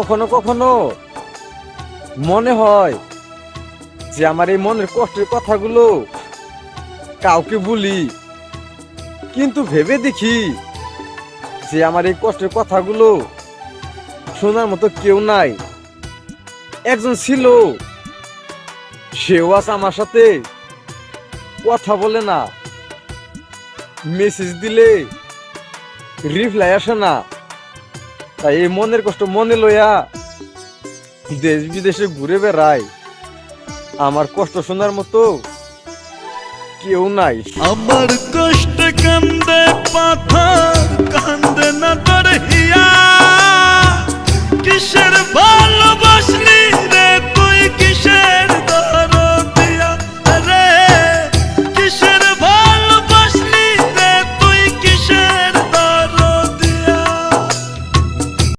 কখনো কখনো মনে হয় যে আমার এই মনের কষ্টের কথাগুলো কাউকে বলি, কিন্তু ভেবে দেখি যে আমার এই কষ্টের কথাগুলো শোনার মতো কেউ নাই। একজন ছিল, সেও আজ আমার সাথে কথা বলে না, মেসেজ দিলে রিপ্লাই আসে না। তাই এই মনের কষ্ট মনে লইয়া দেশ বিদেশে ঘুরে বেড়াই, আমার কষ্ট শোনার মতো কেউ নাই। আমার কষ্ট কান্দে পাথর কান